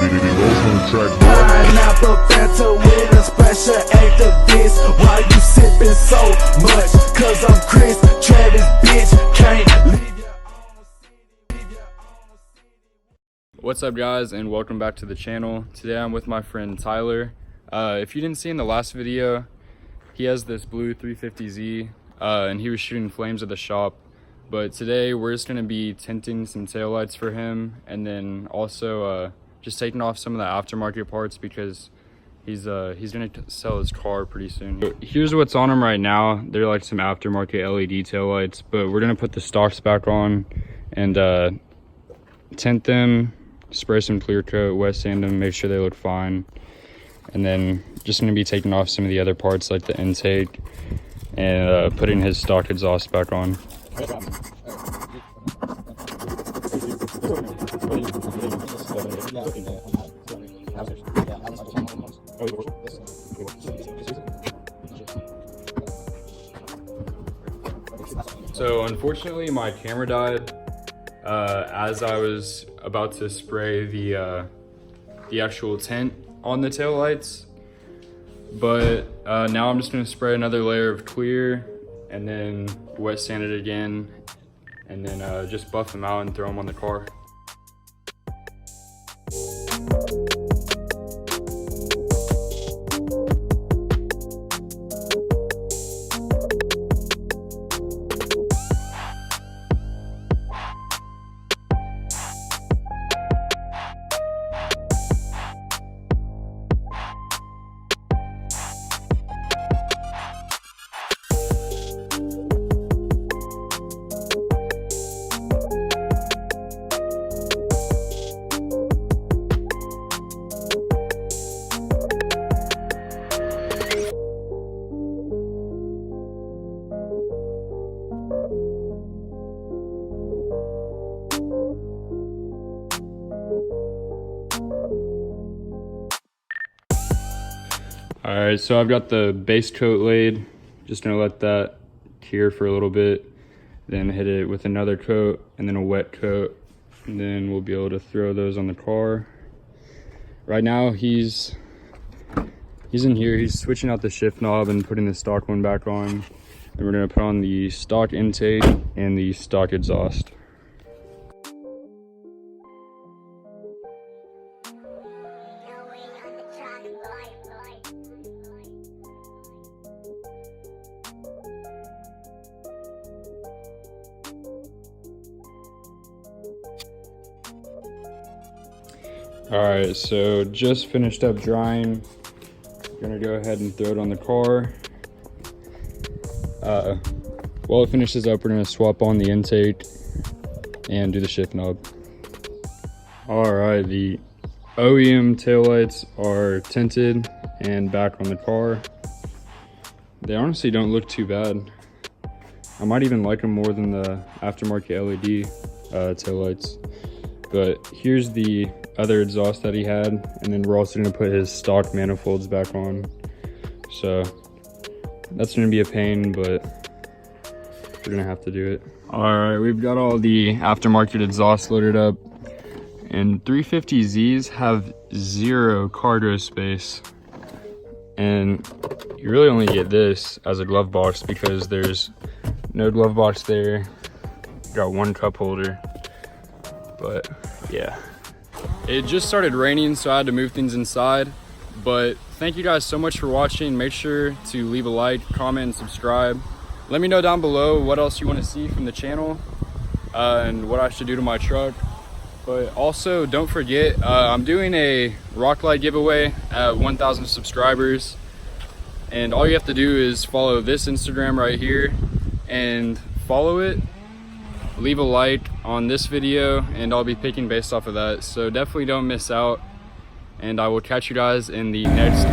Pineapple Fanta with a special activist. Why you sipping so much? Cause I'm Chris Travis, bitch. Can't leave your own city. What's up, guys, and welcome back to the channel. Today I'm with my friend Tyler. If you didn't see in the last video, he has this blue 350Z and he was shooting flames at the shop. But today we're just going to be tinting some taillights for him, and then also just taking off some of the aftermarket parts because he's going to sell his car pretty soon. So here's what's on them right now. They're like some aftermarket LED taillights, but we're going to put the stocks back on and tint them, spray some clear coat, wet sand them, make sure they look fine. And then just going to be taking off some of the other parts like the intake and putting his stock exhaust back on. So unfortunately my camera died as I was about to spray the actual tint on the tail lights, but now I'm just going to spray another layer of clear and then wet sand it again, and then just buff them out and throw them on the car. All right, so I've got the base coat laid. Just gonna let that cure for a little bit, then hit it with another coat and then a wet coat, and then we'll be able to throw those on the car. Right now he's in here, he's switching out the shift knob and putting the stock one back on. And we're gonna put on the stock intake and the stock exhaust. All right, so just finished up drying. Gonna go ahead and throw it on the car. While it finishes up, we're gonna swap on the intake and do the shift knob. All right, the OEM taillights are tinted and back on the car. They honestly don't look too bad. I might even like them more than the aftermarket LED taillights. But here's the other exhaust that he had, and then we're also going to put his stock manifolds back on. So that's going to be a pain, but we're going to have to do it. All right, we've got all the aftermarket exhaust loaded up, and 350Zs have 0 cargo space, and you really only get this as a glove box because there's no glove box there. Got one cup holder, but yeah. It just started raining, so I had to move things inside. But thank you guys so much for watching. Make sure to leave a like, comment, and subscribe. Let me know down below what else you want to see from the channel and what I should do to my truck. But also, don't forget, I'm doing a rock light giveaway at 1,000 subscribers. And all you have to do is follow this Instagram right here and follow it. Leave a like on this video and I'll be picking based off of that, so definitely don't miss out, and I will catch you guys in the next